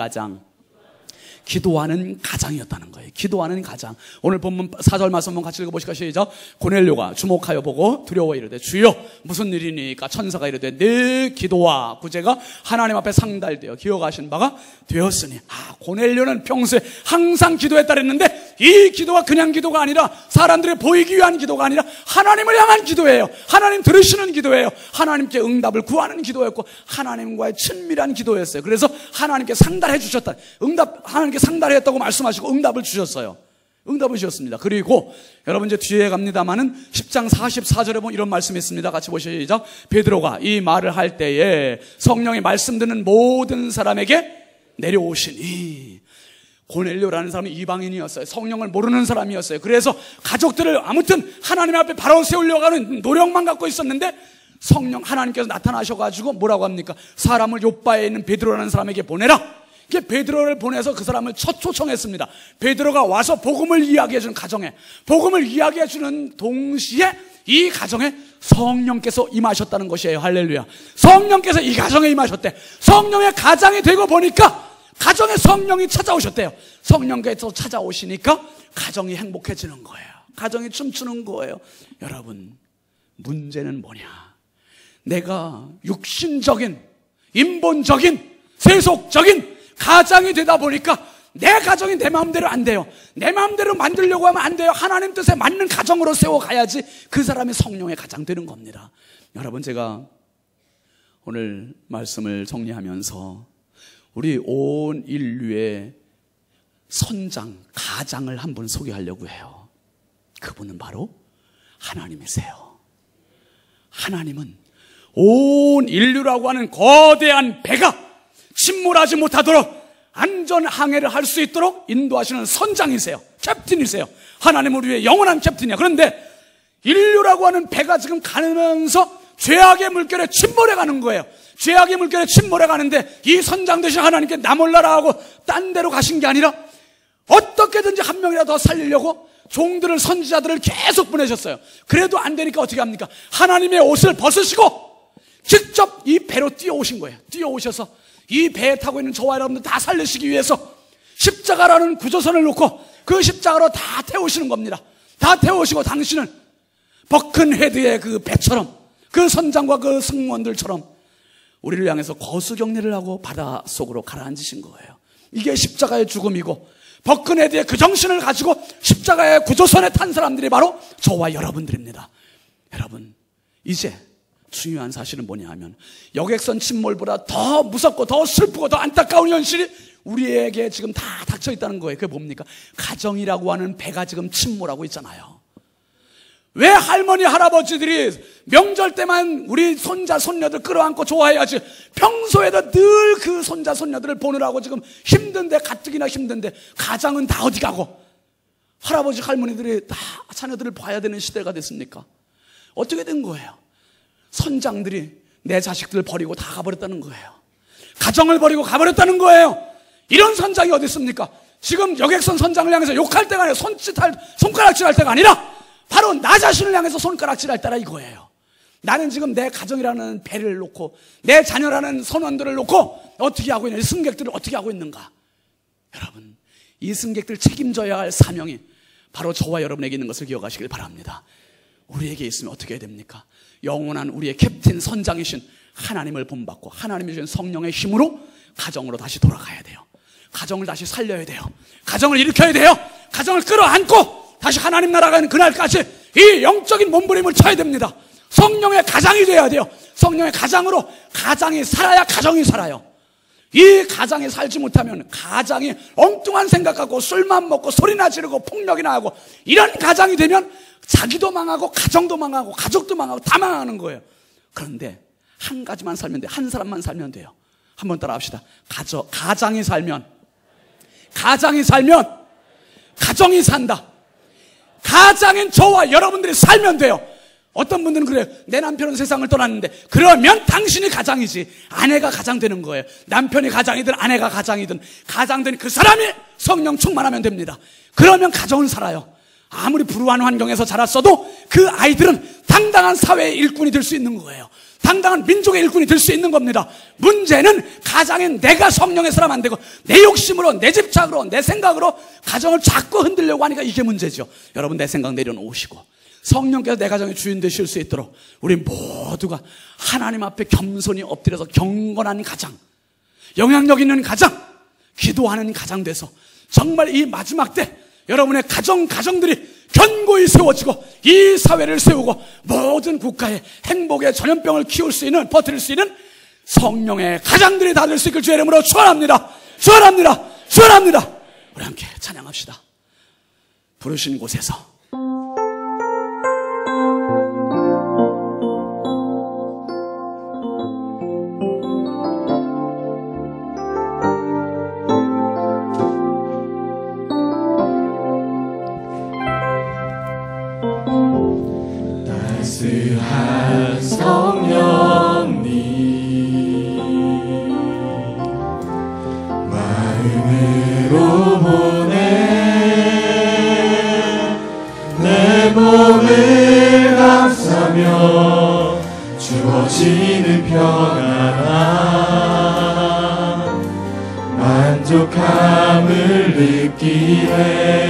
가장이었다는 거예요. 기도하는 가장. 오늘 본문 4절 말씀 한번 같이 읽어보실까요? 시작. 고넬료가 주목하여 보고 두려워 이르되 주여 무슨 일이니까? 천사가 이르되 내 기도와 구제가 하나님 앞에 상달되어 기억하신 바가 되었으니. 고넬료는 평소에 항상 기도했다 그랬는데 이 기도가 그냥 기도가 아니라 사람들이 보이기 위한 기도가 아니라 하나님을 향한 기도예요. 하나님 들으시는 기도예요. 하나님께 응답을 구하는 기도였고 하나님과의 친밀한 기도였어요. 그래서 하나님께 상달해 주셨다. 하나님께 상달했다고 말씀하시고 응답을 주셨어요. 응답을 주셨습니다. 그리고 여러분 이제 뒤에 갑니다만은 10장 44절에 보면 이런 말씀이 있습니다. 같이 보시죠. 베드로가 이 말을 할 때에 성령이 말씀 듣는 모든 사람에게 내려오시니. 고넬료라는 사람이 이방인이었어요. 성령을 모르는 사람이었어요. 그래서 가족들을 아무튼 하나님 앞에 바로 세우려고 하는 노력만 갖고 있었는데 성령 하나님께서 나타나셔가지고 뭐라고 합니까? 사람을 요바에 있는 베드로라는 사람에게 보내라. 베드로를 보내서 그 사람을 첫 초청했습니다. 베드로가 와서 복음을 이야기해주는 가정에, 복음을 이야기해주는 동시에 이 가정에 성령께서 임하셨다는 것이에요. 할렐루야. 성령께서 이 가정에 임하셨대. 성령의 가장이 되고 보니까 가정에 성령이 찾아오셨대요. 성령께서 찾아오시니까 가정이 행복해지는 거예요. 가정이 춤추는 거예요. 여러분 문제는 뭐냐? 내가 육신적인, 인본적인, 세속적인 가장이 되다 보니까 내 가정이 내 마음대로 안 돼요. 내 마음대로 만들려고 하면 안 돼요. 하나님 뜻에 맞는 가정으로 세워가야지 그 사람이 성령의 가장 되는 겁니다. 여러분 제가 오늘 말씀을 정리하면서 우리 온 인류의 선장, 가장을 한번 소개하려고 해요. 그분은 바로 하나님이세요. 하나님은 온 인류라고 하는 거대한 배가 침몰하지 못하도록 안전 항해를 할 수 있도록 인도하시는 선장이세요. 캡틴이세요. 하나님을 위해 영원한 캡틴이야. 그런데 인류라고 하는 배가 지금 가면서 죄악의 물결에 침몰해 가는 거예요. 죄악의 물결에 침몰해 가는데 이 선장 대신 하나님께 나 몰라라 하고 딴 데로 가신 게 아니라 어떻게든지 한 명이라도 더 살리려고 종들을, 선지자들을 계속 보내셨어요. 그래도 안 되니까 어떻게 합니까? 하나님의 옷을 벗으시고 직접 이 배로 뛰어오신 거예요. 뛰어오셔서 이 배에 타고 있는 저와 여러분들 다 살리시기 위해서 십자가라는 구조선을 놓고 그 십자가로 다 태우시는 겁니다. 다 태우시고 당신은 버큰헤드의 그 배처럼, 그 선장과 그 승무원들처럼 우리를 향해서 거수경례를 하고 바다 속으로 가라앉으신 거예요. 이게 십자가의 죽음이고, 버큰헤드의 그 정신을 가지고 십자가의 구조선에 탄 사람들이 바로 저와 여러분들입니다. 여러분, 이제 중요한 사실은 뭐냐 하면 여객선 침몰보다 더 무섭고 더 슬프고 더 안타까운 현실이 우리에게 지금 다 닥쳐 있다는 거예요. 그게 뭡니까? 가정이라고 하는 배가 지금 침몰하고 있잖아요. 왜 할머니, 할아버지들이 명절 때만 우리 손자, 손녀들 끌어안고 좋아해야지 평소에도 늘 그 손자, 손녀들을 보느라고 지금 힘든데, 가뜩이나 힘든데 가장은 다 어디 가고 할아버지, 할머니들이 다 자녀들을 봐야 되는 시대가 됐습니까? 어떻게 된 거예요? 선장들이 내 자식들을 버리고 다 가버렸다는 거예요. 가정을 버리고 가버렸다는 거예요. 이런 선장이 어디 있습니까? 지금 여객선 선장을 향해서 욕할 때가 아니라 손가락질할 때가 아니라 바로 나 자신을 향해서 손가락질할 때라 이거예요. 나는 지금 내 가정이라는 배를 놓고 내 자녀라는 선원들을 놓고 어떻게 하고 있는가, 이 승객들을 어떻게 하고 있는가. 여러분, 이 승객들 책임져야 할 사명이 바로 저와 여러분에게 있는 것을 기억하시길 바랍니다. 우리에게 있으면 어떻게 해야 됩니까? 영원한 우리의 캡틴 선장이신 하나님을 본받고 하나님이 주신 성령의 힘으로 가정으로 다시 돌아가야 돼요. 가정을 다시 살려야 돼요. 가정을 일으켜야 돼요. 가정을 끌어안고 다시 하나님 나라가 있는 그날까지 이 영적인 몸부림을 쳐야 됩니다. 성령의 가장이 돼야 돼요. 성령의 가장으로 가장이 살아야 가정이 살아요. 이 가장이 살지 못하면 가장이 엉뚱한 생각 갖고 술만 먹고 소리나 지르고 폭력이나 하고 이런 가장이 되면 자기도 망하고 가정도 망하고 가족도 망하고 다 망하는 거예요. 그런데 한 가지만 살면 돼요. 한 사람만 살면 돼요. 한번 따라 합시다. 가정이 살면 가정이 산다. 가장인 저와 여러분들이 살면 돼요. 어떤 분들은 그래요. 내 남편은 세상을 떠났는데, 그러면 당신이 가장이지. 아내가 가장 되는 거예요. 남편이 가장이든 아내가 가장이든 가장된 그 사람이 성령 충만하면 됩니다. 그러면 가정은 살아요. 아무리 불우한 환경에서 자랐어도 그 아이들은 당당한 사회의 일꾼이 될 수 있는 거예요. 당당한 민족의 일꾼이 될 수 있는 겁니다. 문제는 가장인 내가 성령의 사람 안 되고 내 욕심으로, 내 집착으로, 내 생각으로 가정을 자꾸 흔들려고 하니까 이게 문제죠. 여러분, 내 생각 내려놓으시고 성령께서 내 가정의 주인 되실 수 있도록 우리 모두가 하나님 앞에 겸손히 엎드려서 경건한 가장, 영향력 있는 가장, 기도하는 가장 돼서 정말 이 마지막 때 여러분의 가정들이 견고히 세워지고 이 사회를 세우고 모든 국가의 행복의 전염병을 키울 수 있는, 버틸 수 있는 성령의 가장들이 다 될 수 있길 주의 이름으로 축원합니다. 축원합니다. 축원합니다. 우리 함께 찬양합시다. 부르신 곳에서 따스한 성령님 마음으로 보내 내 몸을 감싸며 주어지는 평안함 만족함을 느끼네.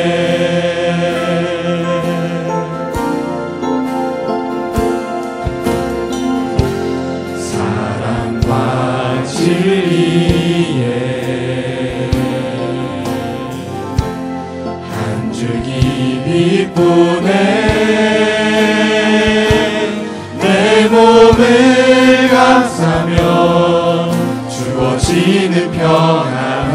진리에 한 줄기 빛 보내 내 몸을 감싸며 주어지는 평안함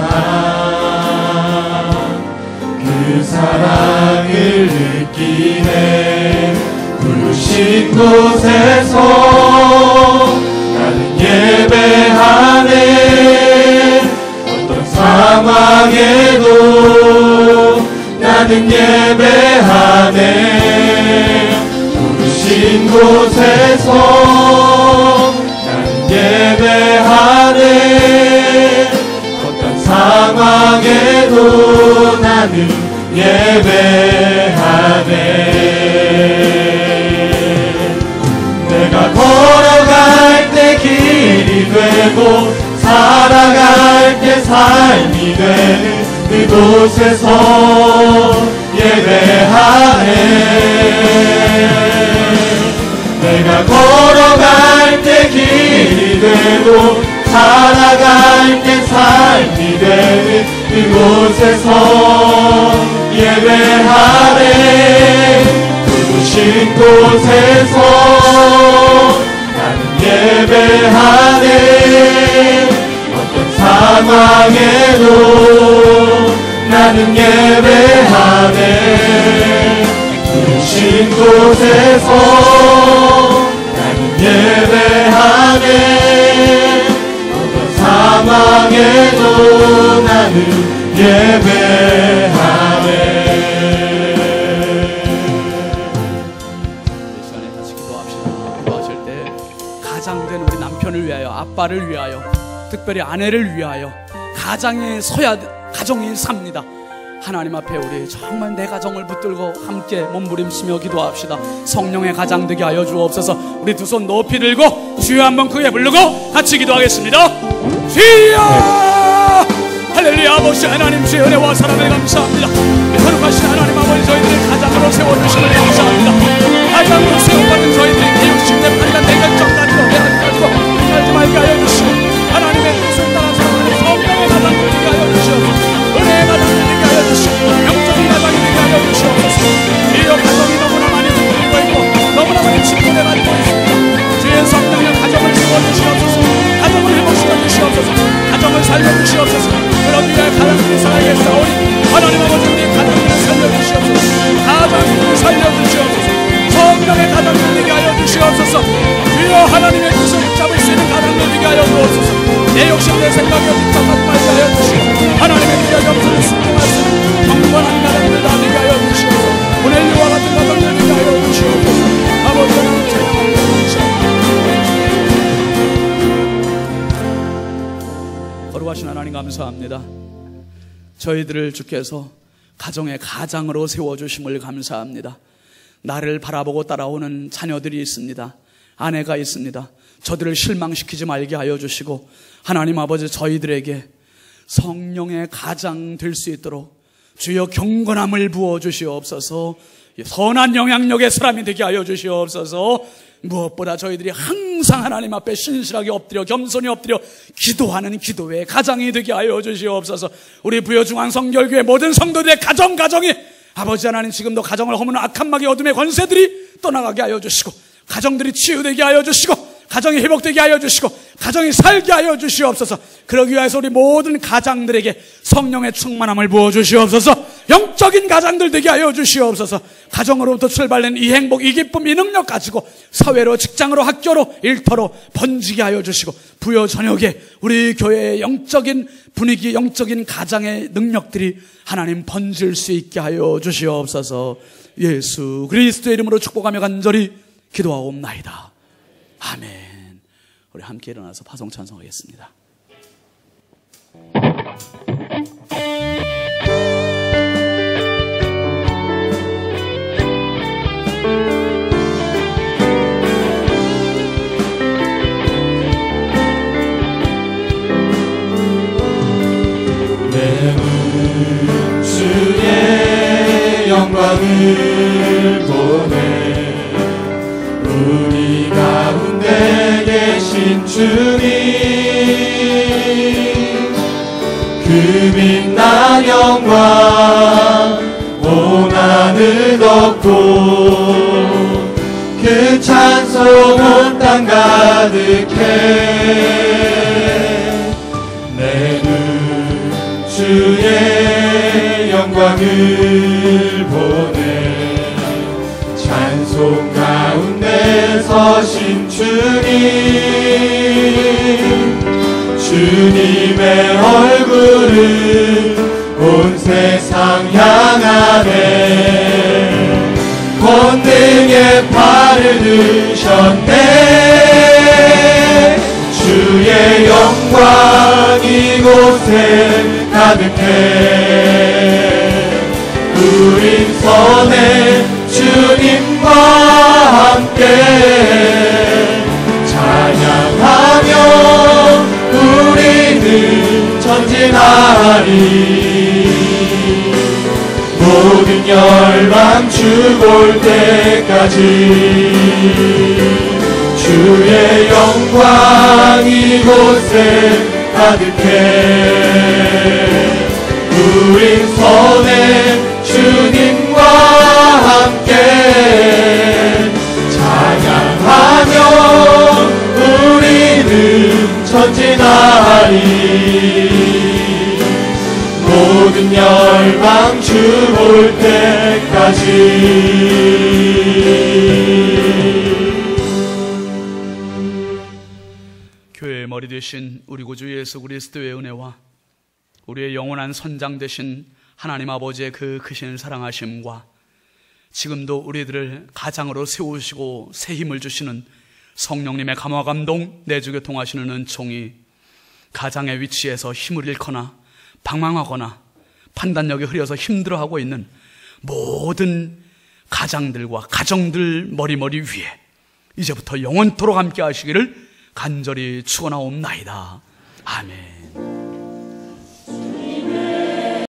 그 사랑을 느끼네. 부르신 곳에서 예배하네. 나는 예배하네. 부르신 곳에서 나는 예배하네. 어떤 상황에도 나는 예배하네. 내가 걸어갈 때 길이 되고 살아갈 때 삶이 되는 그곳에서 예배하네. 내가 걸어갈 때 길이 되고 살아갈 때 삶이 되는 그곳에서 예배하네. 부르신 곳에서 나는 예배하네. 어떤 상황에도 나는 예배하네. 부르신 곳에서 나는 예배하네. 어떤 상황에도 나는 예배하네. 이 시간에 같이 기도합시다. 기도하실 때 가장된 우리 남편을 위하여, 아빠를 위하여, 특별히 아내를 위하여 가정에 서야 가정이 삽니다. 하나님 앞에 우리 정말 내 가정을 붙들고 함께 몸부림치며 기도합시다. 성령의 가장 되게 하여 주옵소서. 우리 두 손 높이 들고 주여 한번 크게 부르고 같이 기도하겠습니다. 주여! 할렐루야. 아버지 하나님, 주의 은혜와 사랑을 감사합니다. 거룩하신 하나님 아버지, 저희들을 가장으로 세워주심을 감사합니다. 가장으로 세워받은 저희들이 개육신대 판단 대결적 가지고 가지고 살지 말게 하여 주시고, 하나님의 뜻을 따라 살아가는 성령의 가장이 되게 하여 주시옵소서. 은혜의 가장이 되게 하여 주시고, 영적인 가장이 되게 하여 주시옵소서. 주여, 가정이 너무나 많이 흔들리고 있고 너무나 많이 침몰해 가지고 있습니다. 주의 성령의 가정을 세워주시옵소서. 가정을 회복시켜 주시옵소서. 가정을 살려주시옵소서. 그런 위하여 가장들이 살아야겠사오니 하나님 아버지, 우리 가정들을 살려주시옵소서. 가장들을 살려주시옵소서. 성령의 가장들 되게 하여 주시옵소서. 주여, 하나님의 뜻을 잡을 수 있는 가장들 되게 하여 주옵소서. 내 욕심 내 생각에 빗박하지 말게 하여 주시고, 하나님의 기가 점수를 순종할 수 있는 경건한 가장들 다 되게 하여 주시옵소서. 오늘과 같은 가장들 되게 하여 주시옵소서. 아버지 하나님, 찬양합니다. 거룩하신 하나님 감사합니다. 저희들을 주께서 가정의 가장으로 세워주심을 감사합니다. 나를 바라보고 따라오는 자녀들이 있습니다. 아내가 있습니다. 저들을 실망시키지 말게 하여 주시고, 하나님 아버지, 저희들에게 성령의 가장 될 수 있도록 주여 경건함을 부어주시옵소서. 선한 영향력의 사람이 되게 하여 주시옵소서. 무엇보다 저희들이 항상 하나님 앞에 신실하게 엎드려 겸손히 엎드려 기도하는 기도의 가장이 되게 하여 주시옵소서. 우리 부여중앙성결교회 모든 성도들의 가정이 아버지 하나님, 지금도 가정을 허무는 악한 마귀 어둠의 권세들이 떠나가게 하여 주시고, 가정들이 치유되게 하여 주시고, 가정이 회복되게 하여 주시고, 가정이 살게 하여 주시옵소서. 그러기 위해서 우리 모든 가장들에게 성령의 충만함을 부어주시옵소서. 영적인 가장들 되게 하여 주시옵소서. 가정으로부터 출발된 이 행복, 이 기쁨, 이 능력 가지고 사회로, 직장으로, 학교로, 일터로 번지게 하여 주시고, 부여 저녁에 우리 교회의 영적인 분위기, 영적인 가장의 능력들이 하나님 번질 수 있게 하여 주시옵소서. 예수 그리스도의 이름으로 축복하며 간절히 기도하옵나이다. 아멘. 우리 함께 일어나서 파송 찬송하겠습니다. 내 눈 주의 영광을 보네. 우리 가운데 계신 주님, 그 빛난 영광 온 하늘 덮고, 그 찬송 온 땅 가득해. 내 눈 주의 영광을 보네. 찬송 가운데 서신 주님, 주님의 얼굴을 온 세상 향하네. 안에 권능의 팔을 드셨네. 주의 영광 이곳에 가득해. 우린 선해 주님과 함께 찬양하며 우리는 전진하리. 모든 열방 주 볼 때까지 주의 영광 이곳에 가득해. 우린 선해 주님과 함께 찬양하며 우리는 전진하리. 모든 열방 주 볼 때까지. 교회의 머리 되신 우리 구주 예수 그리스도의 은혜와 우리의 영원한 선장 되신 하나님 아버지의 그 크신 사랑하심과 지금도 우리들을 가장으로 세우시고 새 힘을 주시는 성령님의 감화 감동 내주 교통하시는 은총이 가장의 위치에서 힘을 잃거나 방황하거나 판단력이 흐려서 힘들어하고 있는 모든 가장들과 가정들 머리머리 위에 이제부터 영원토록 함께 하시기를 간절히 축원하옵나이다. 아멘.